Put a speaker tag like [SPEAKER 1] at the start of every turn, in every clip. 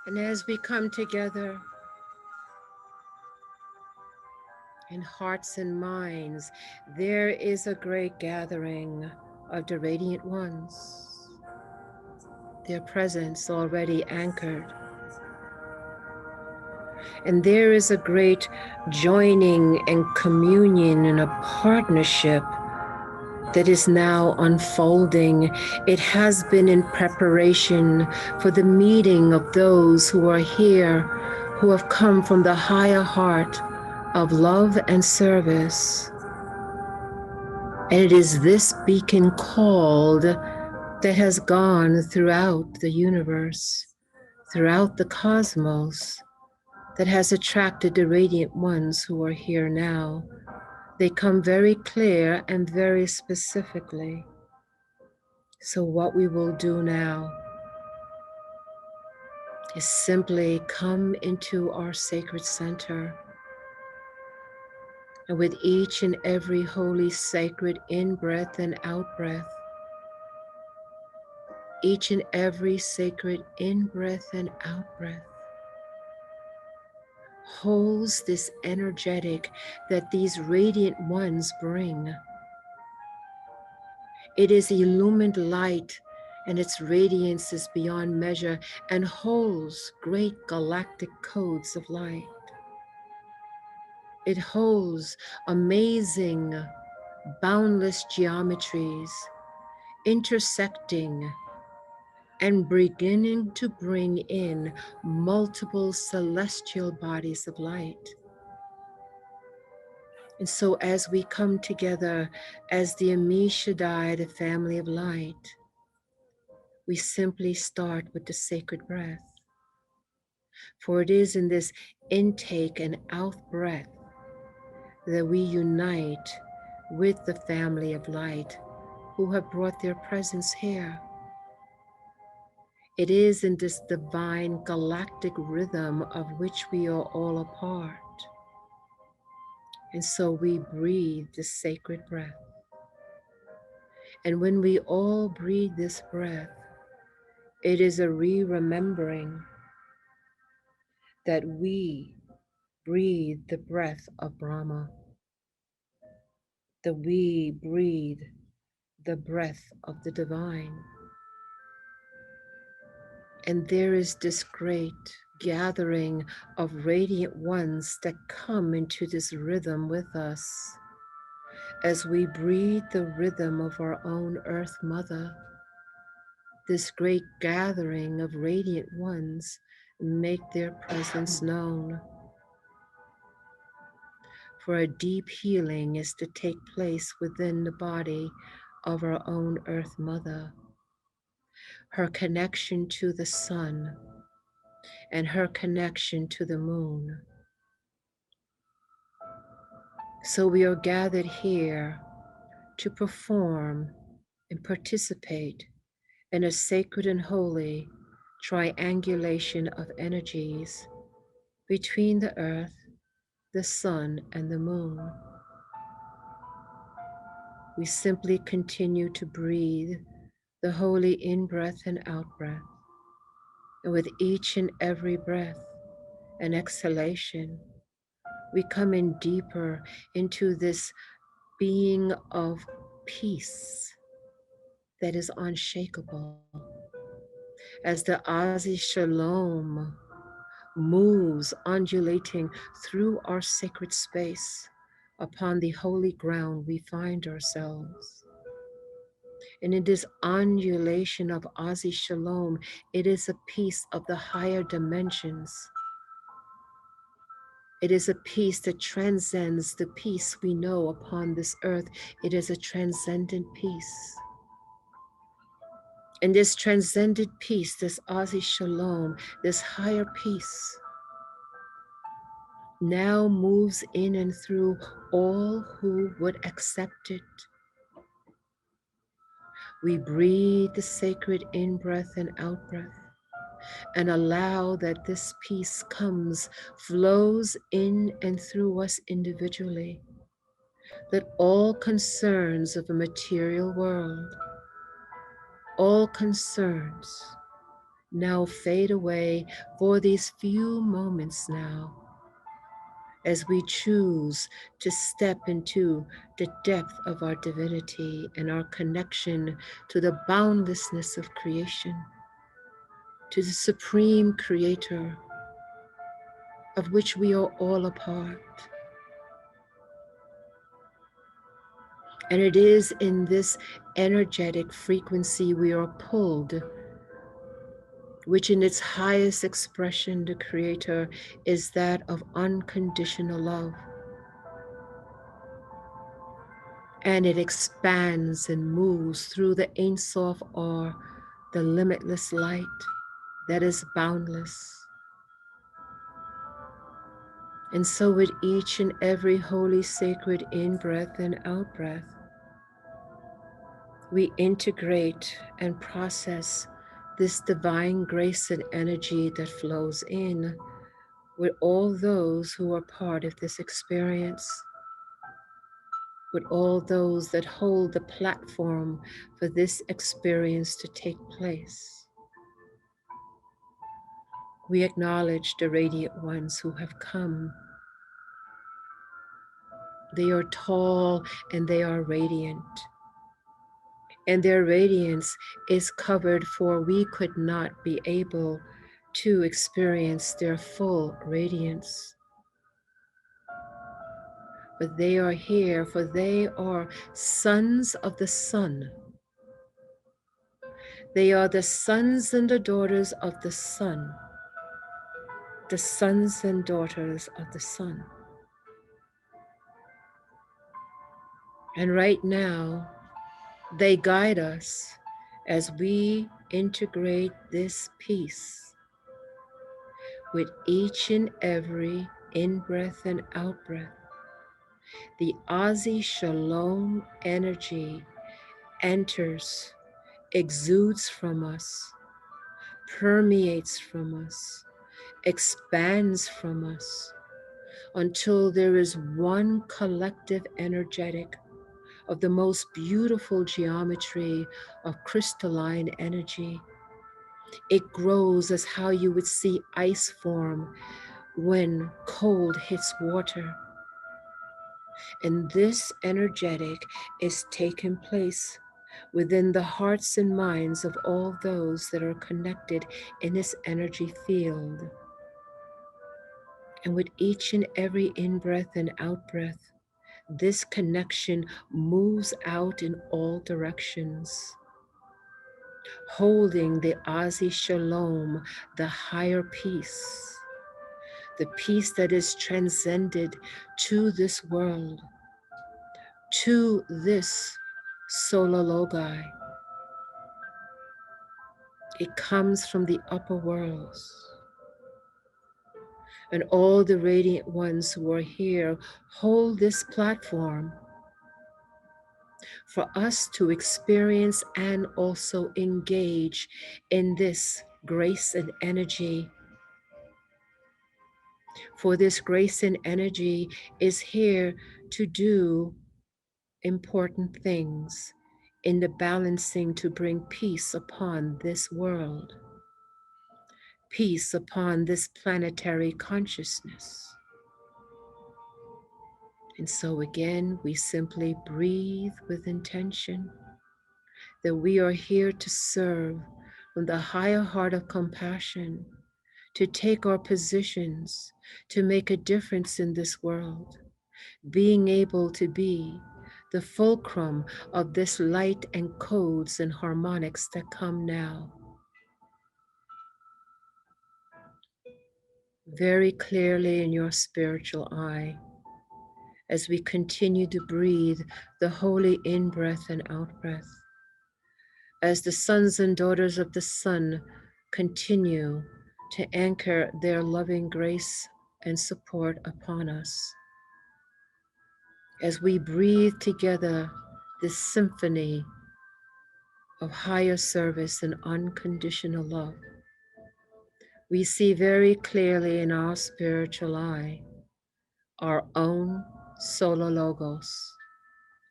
[SPEAKER 1] And as we come together in hearts and minds, there is a great gathering of the radiant ones, their presence already anchored. And there is a great joining and communion and a partnership that is now unfolding. It has been in preparation for the meeting of those who are here, who have come from the higher heart of love and service. And it is this beacon called that has gone throughout the universe, throughout the cosmos, that has attracted the radiant ones who are here now. They come very clear and very specifically. So what we will do now is simply come into our sacred center, and with each and every holy sacred in-breath and out-breath, each and every sacred in-breath and out-breath holds this energetic that these radiant ones bring. It is illumined light, and its radiance is beyond measure and holds great galactic codes of light. It holds amazing, boundless geometries, intersecting and beginning to bring in multiple celestial bodies of light. And so as we come together as the Amishadai, the family of light, we simply start with the sacred breath. For it is in this intake and out breath that we unite with the family of light who have brought their presence here. It is in this divine galactic rhythm of which we are all a part. And so we breathe the sacred breath. And when we all breathe this breath, it is a remembering that we breathe the breath of Brahma, that we breathe the breath of the divine. And there is this great gathering of radiant ones that come into this rhythm with us as we breathe the rhythm of our own Earth Mother. This great gathering of radiant ones make their presence known. For a deep healing is to take place within the body of our own Earth Mother. Her connection to the sun and her connection to the moon. So we are gathered here to perform and participate in a sacred and holy triangulation of energies between the earth, the sun, and the moon. We simply continue to breathe the holy in-breath and out-breath. And with each and every breath and exhalation, we come in deeper into this being of peace that is unshakable. As the Azi Shalom moves undulating through our sacred space upon the holy ground we find ourselves. And in this undulation of Azi Shalom, it is a peace of the higher dimensions. It is a peace that transcends the peace we know upon this earth. It is a transcendent peace. And this transcendent peace, this Azi Shalom, this higher peace, now moves in and through all who would accept it. We breathe the sacred in-breath and out-breath and allow that this peace comes, flows in and through us individually, that all concerns of a material world, all concerns now fade away for these few moments now, as we choose to step into the depth of our divinity and our connection to the boundlessness of creation, to the supreme creator of which we are all a part. And it is in this energetic frequency we are pulled, which in its highest expression, the creator, is that of unconditional love. And it expands and moves through the Ein Sof, or the limitless light that is boundless. And so with each and every holy, sacred in-breath and out-breath, we integrate and process this divine grace and energy that flows in with all those who are part of this experience, with all those that hold the platform for this experience to take place. We acknowledge the radiant ones who have come. They are tall and they are radiant. And their radiance is covered, for we could not be able to experience their full radiance. But they are here, for they are sons of the sun. They are the sons and the daughters of the sun. The sons and daughters of the sun. And right now, they guide us as we integrate this peace with each and every in-breath and out-breath. The Azi Shalom energy enters, exudes from us, permeates from us, expands from us, until there is one collective energetic of the most beautiful geometry of crystalline energy. It grows as how you would see ice form when cold hits water. And this energetic is taking place within the hearts and minds of all those that are connected in this energy field. And with each and every in-breath and out-breath, this connection moves out in all directions, holding the Azi Shalom, the higher peace, the peace that is transcended to this world, to this solar logi. It comes from the upper worlds. And all the radiant ones who are here hold this platform for us to experience and also engage in this grace and energy. For this grace and energy is here to do important things in the balancing to bring peace upon this world, peace upon this planetary consciousness. And so again, we simply breathe with intention that we are here to serve from the higher heart of compassion, to take our positions, to make a difference in this world, being able to be the fulcrum of this light and codes and harmonics that come now. Very clearly in your spiritual eye, as we continue to breathe the holy in-breath and out-breath, as the sons and daughters of the sun continue to anchor their loving grace and support upon us. As we breathe together this symphony of higher service and unconditional love, we see very clearly in our spiritual eye our own solar logos,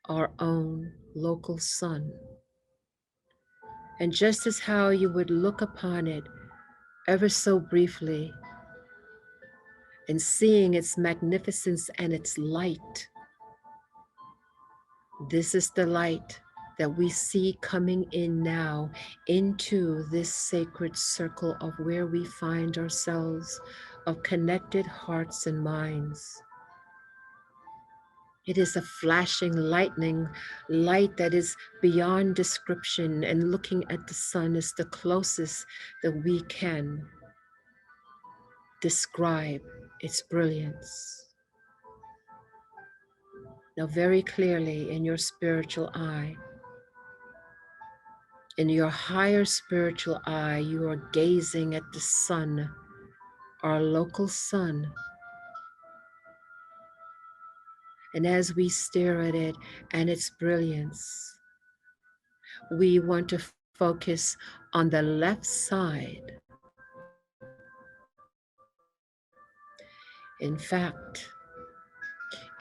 [SPEAKER 1] our own local sun. And just as how you would look upon it ever so briefly, and seeing its magnificence and its light. This is the light that we see coming in now into this sacred circle of where we find ourselves, of connected hearts and minds. It is a flashing lightning light that is beyond description, and looking at the sun is the closest that we can describe its brilliance. Now, very clearly in your spiritual eye, in your higher spiritual eye, you are gazing at the sun, our local sun. And as we stare at it and its brilliance, we want to focus on the left side. In fact,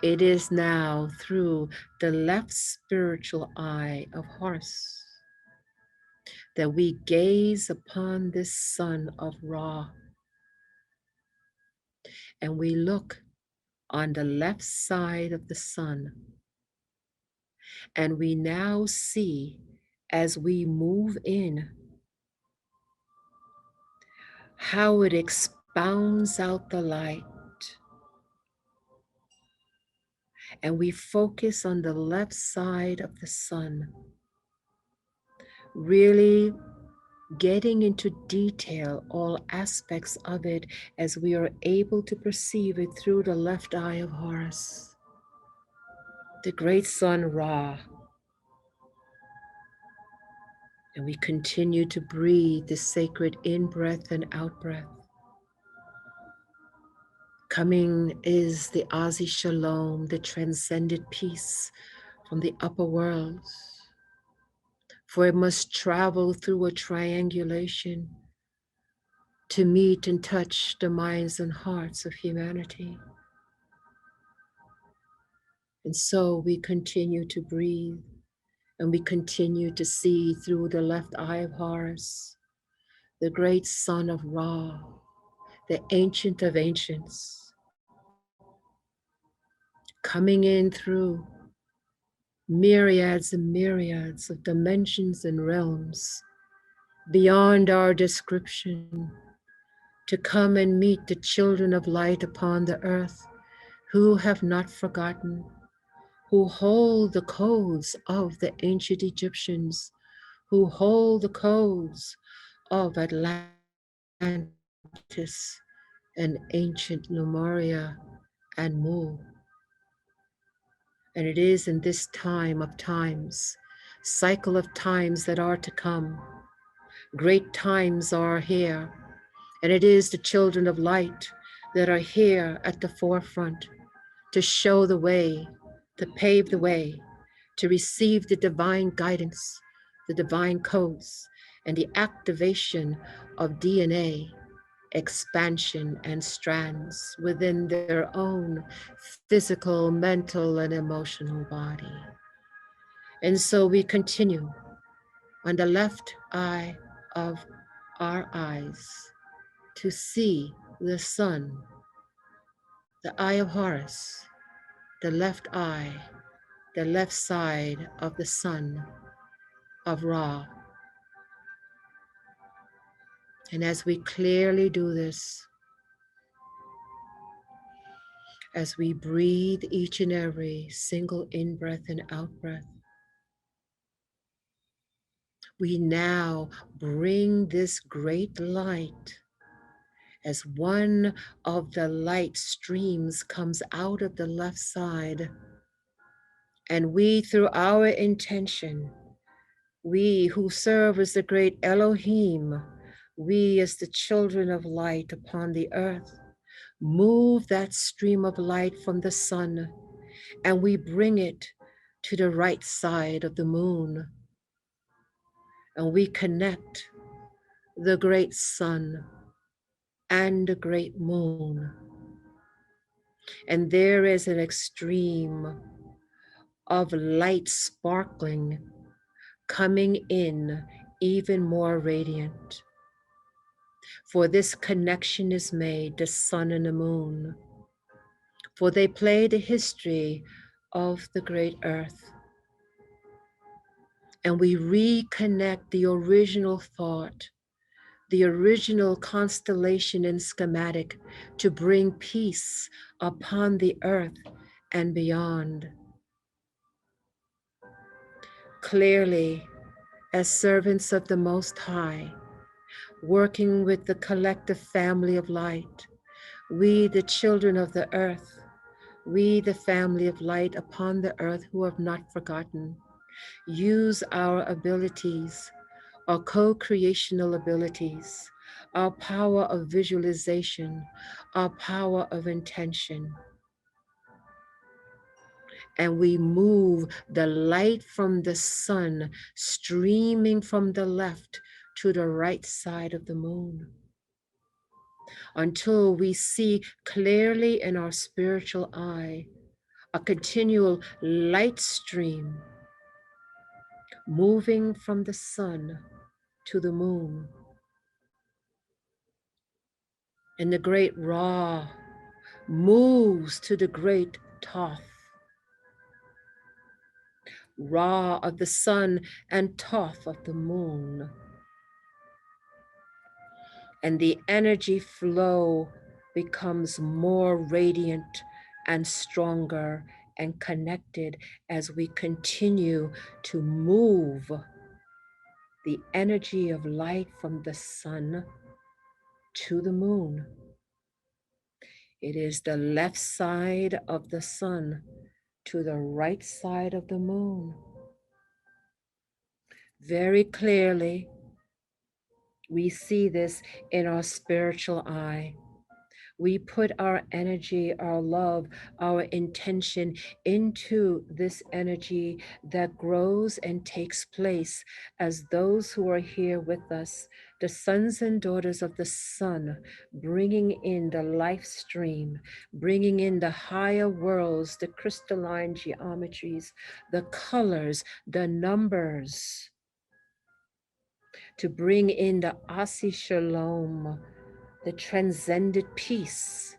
[SPEAKER 1] it is now through the left spiritual eye of Horus that we gaze upon this sun of Ra, and we look on the left side of the sun, and we now see, as we move in, how it expounds out the light, and we focus on the left side of the sun, really getting into detail all aspects of it as we are able to perceive it through the left eye of Horus, the great sun Ra. And we continue to breathe the sacred in-breath and out-breath. Coming is the Azi Shalom, the transcendent peace from the upper worlds. For it must travel through a triangulation to meet and touch the minds and hearts of humanity. And so we continue to breathe, and we continue to see through the left eye of Horus, the great son of Ra, the ancient of ancients, coming in through myriads and myriads of dimensions and realms beyond our description, to come and meet the children of light upon the earth who have not forgotten, who hold the codes of the ancient Egyptians, who hold the codes of Atlantis and ancient Lemuria and Mu. And it is in this time of times, cycle of times that are to come, great times are here, and it is the children of light that are here at the forefront to show the way, to pave the way, to receive the divine guidance, the divine codes, and the activation of DNA, expansion, and strands within their own physical, mental, and emotional body. And so we continue on the left eye of our eyes to see the sun, the eye of Horus, the left eye, the left side of the sun of Ra. And as we clearly do this, as we breathe each and every single in-breath and out-breath, we now bring this great light as one of the light streams comes out of the left side. And we, through our intention, we who serve as the great Elohim, we as the children of light upon the earth, move that stream of light from the sun, and we bring it to the right side of the moon. And we connect the great sun and the great moon. And there is an extreme of light sparkling, coming in even more radiant. For this connection is made, the sun and the moon. For they play the history of the great earth. And we reconnect the original thought, the original constellation and schematic to bring peace upon the earth and beyond. Clearly, as servants of the Most High, working with the collective family of light, we, the children of the earth, we, the family of light upon the earth who have not forgotten, use our abilities, our co-creational abilities, our power of visualization, our power of intention. And we move the light from the sun streaming from the left to the right side of the moon until we see clearly in our spiritual eye a continual light stream moving from the sun to the moon. And the great Ra moves to the great Thoth, Ra of the sun and Thoth of the moon. And the energy flow becomes more radiant and stronger and connected as we continue to move the energy of light from the sun to the moon. It is the left side of the sun to the right side of the moon. Very clearly, we see this in our spiritual eye. We put our energy, our love, our intention into this energy that grows and takes place as those who are here with us, the sons and daughters of the sun, bringing in the life stream, bringing in the higher worlds, the crystalline geometries, the colors, the numbers, to bring in the Asi Shalom, the transcendent peace.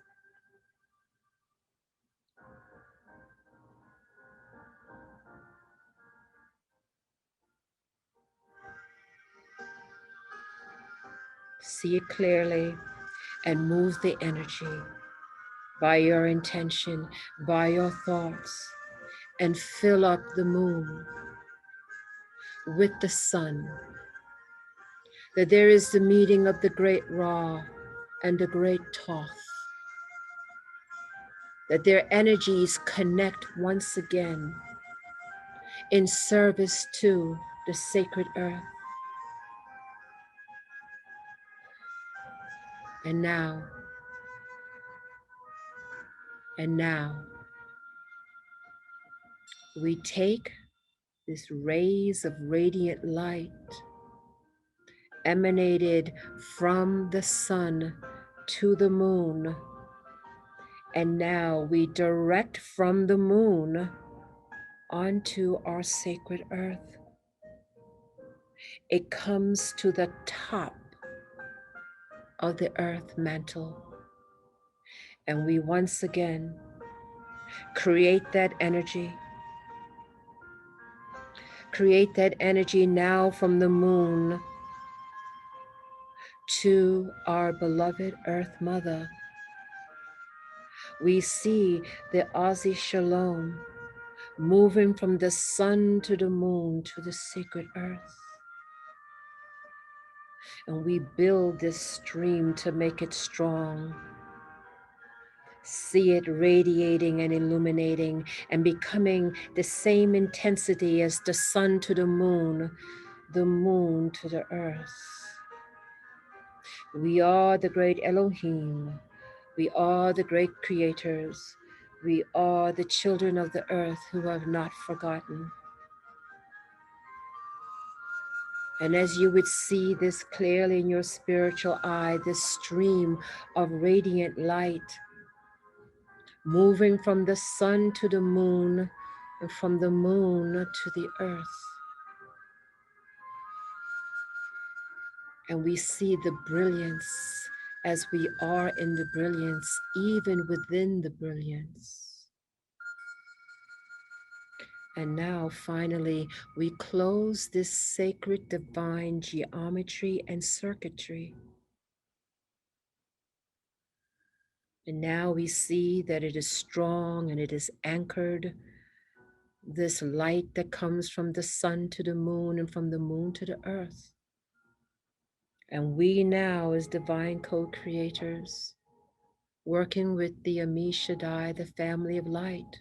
[SPEAKER 1] See it clearly and move the energy by your intention, by your thoughts, and fill up the moon with the sun. That there is the meeting of the great Ra and the great Thoth. That their energies connect once again in service to the sacred earth. And now, we take this rays of radiant light emanated from the sun to the moon. And now we direct from the moon onto our sacred earth. It comes to the top of the earth mantle. And we once again create that energy. Create that energy now from the moon to our beloved Earth Mother. We see the Asi Shalom moving from the sun to the moon to the sacred earth. And we build this stream to make it strong. See it radiating and illuminating and becoming the same intensity as the sun to the moon to the earth. We are the great Elohim. We are the great creators. We are the children of the earth who have not forgotten. And as you would see this clearly in your spiritual eye, this stream of radiant light moving from the sun to the moon and from the moon to the earth. And we see the brilliance as we are in the brilliance, even within the brilliance. And now, finally, we close this sacred divine geometry and circuitry. And now we see that it is strong and it is anchored. This light that comes from the sun to the moon and from the moon to the earth. And we now, as divine co-creators, working with the Ami Shaddai, the family of light,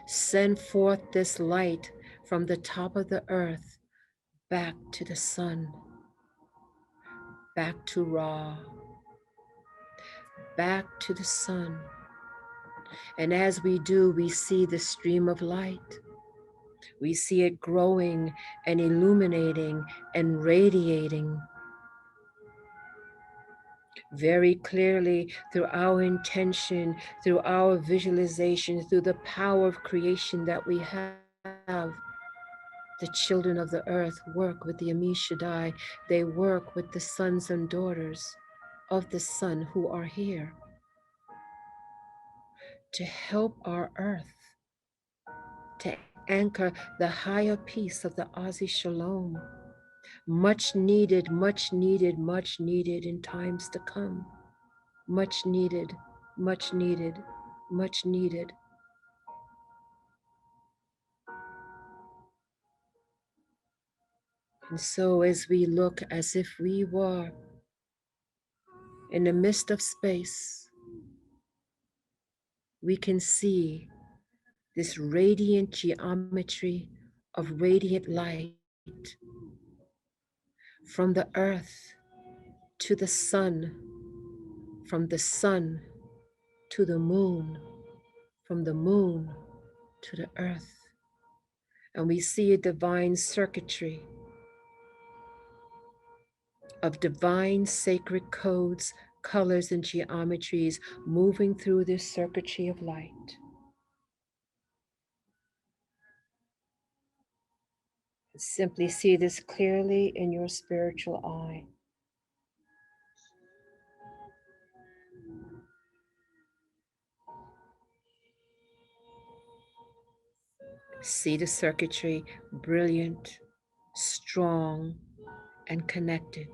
[SPEAKER 1] send forth this light from the top of the earth back to the sun, back to Ra, back to the sun. And as we do, we see the stream of light. We see it growing and illuminating and radiating very clearly through our intention, through our visualization, through the power of creation that we have. The children of the earth work with the Ami Shaddai. They work with the sons and daughters of the sun who are here to help our earth, to anchor the higher peace of the Azi Shalom. Much needed, much needed, much needed in times to come. Much needed, much needed, much needed. And so, as we look as if we were in the midst of space, we can see this radiant geometry of radiant light from the earth to the sun, from the sun to the moon, from the moon to the earth. And we see a divine circuitry of divine sacred codes, colors, and geometries moving through this circuitry of light. Simply see this clearly in your spiritual eye. See the circuitry brilliant, strong, and connected.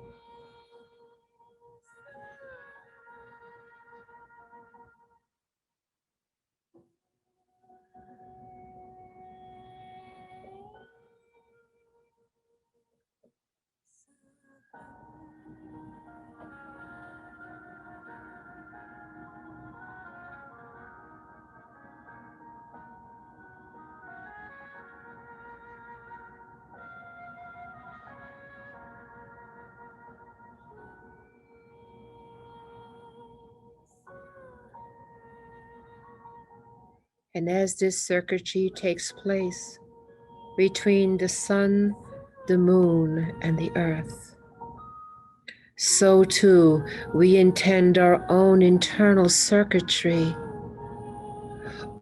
[SPEAKER 1] And as this circuitry takes place between the sun, the moon, and the earth, so too we intend our own internal circuitry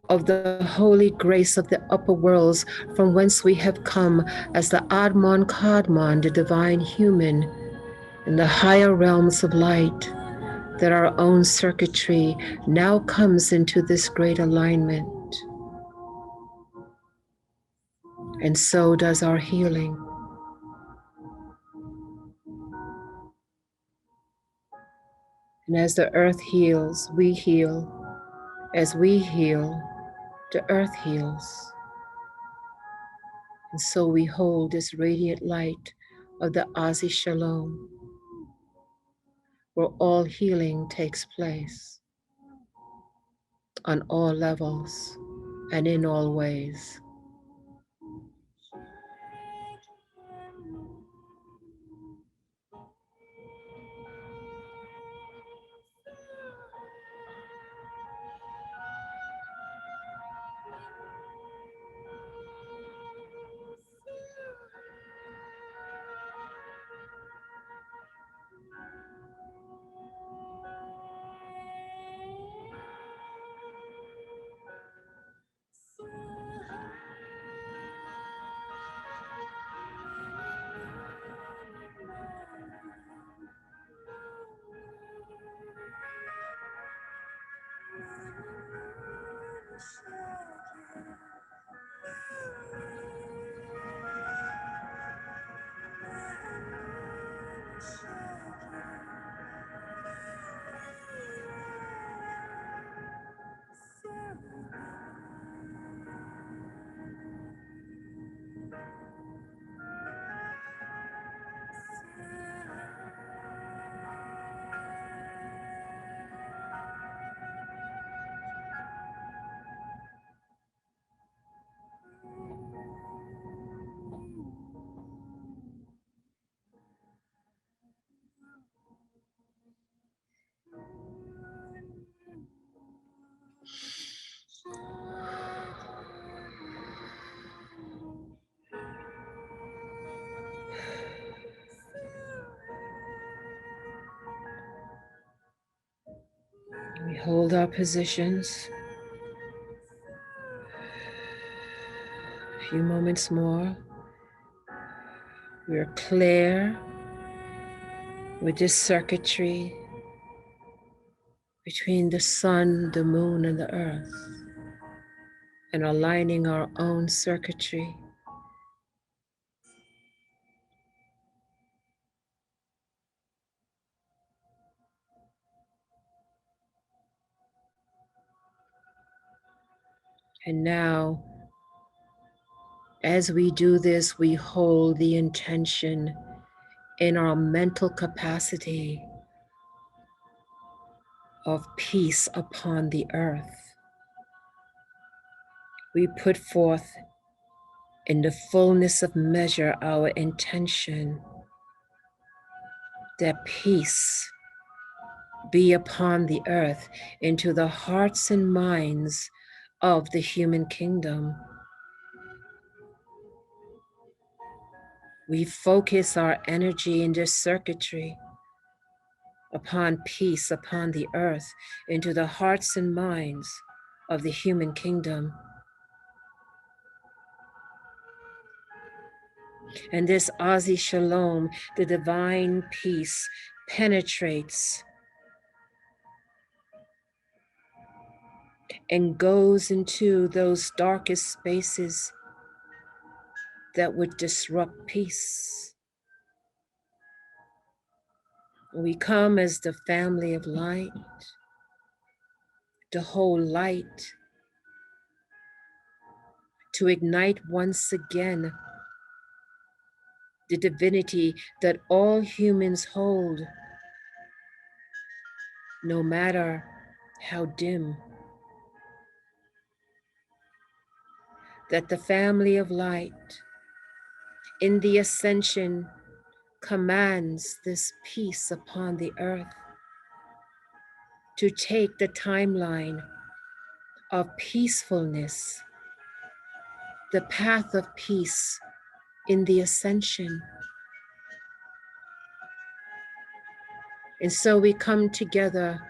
[SPEAKER 1] of the holy grace of the upper worlds from whence we have come as the Admon Kadmon, the divine human, in the higher realms of light, that our own circuitry now comes into this great alignment. And so does our healing. And as the earth heals, we heal. As we heal, the earth heals. And so we hold this radiant light of the Azi Shalom, where all healing takes place on all levels and in all ways. Hold our positions. A few moments more. We're clear with this circuitry between the sun, the moon, and the earth, and aligning our own circuitry. And now, as we do this, we hold the intention in our mental capacity of peace upon the earth. We put forth in the fullness of measure our intention that peace be upon the earth into the hearts and minds of the human kingdom. We focus our energy in this circuitry upon peace upon the earth into the hearts and minds of the human kingdom. And this Azi Shalom, the divine peace, penetrates and goes into those darkest spaces that would disrupt peace. We come as the family of light, to hold light, to ignite once again the divinity that all humans hold, no matter how dim. That the family of light in the Ascension commands this peace upon the earth to take the timeline of peacefulness, the path of peace in the Ascension. And so we come together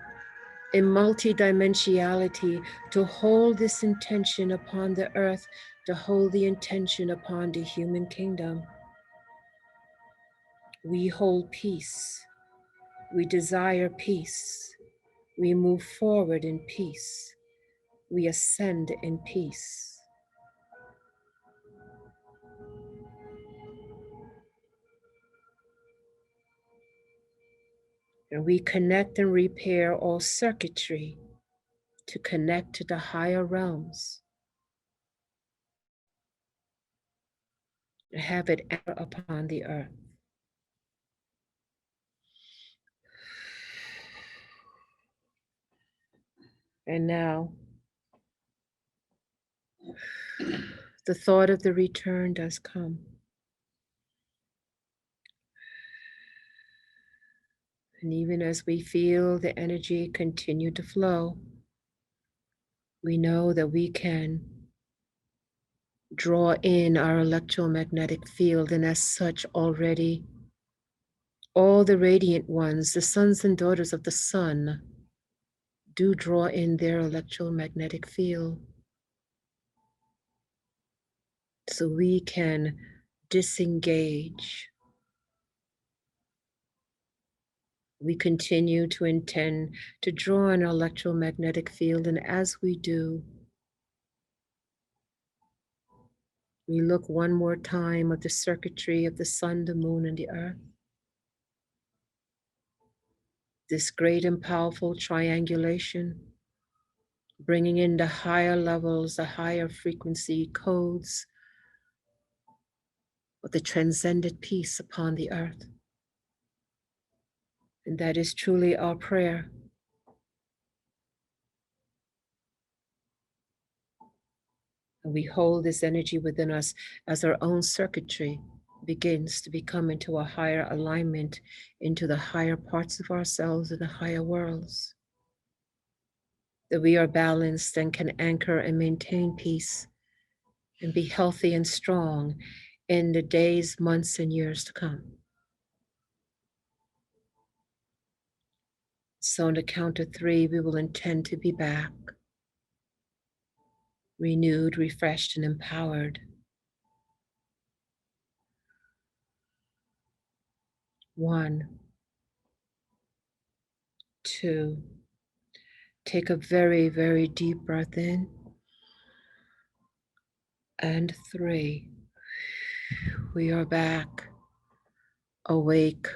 [SPEAKER 1] in multidimensionality to hold this intention upon the earth, to hold the intention upon the human kingdom. We hold peace. We desire peace. We move forward in peace. We ascend in peace. And we connect and repair all circuitry to connect to the higher realms, and have it enter upon the earth. And now, the thought of the return does come. And even as we feel the energy continue to flow, we know that we can draw in our electromagnetic field, and as such already, all the radiant ones, the sons and daughters of the sun, do draw in their electromagnetic field. So we can disengage. We continue to intend to draw an electromagnetic field, and as we do, we look one more time at the circuitry of the sun, the moon, and the earth. This great and powerful triangulation, bringing in the higher levels, the higher frequency codes of the transcendent peace upon the earth. And that is truly our prayer. And we hold this energy within us as our own circuitry begins to become into a higher alignment, into the higher parts of ourselves and the higher worlds. That we are balanced and can anchor and maintain peace and be healthy and strong in the days, months, and years to come. So on the count of 3, we will intend to be back, renewed, refreshed, and empowered. 1, 2. Take a very, very deep breath in. And 3. We are back, awake,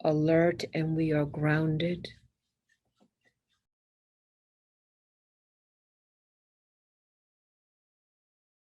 [SPEAKER 1] alert, and we are grounded.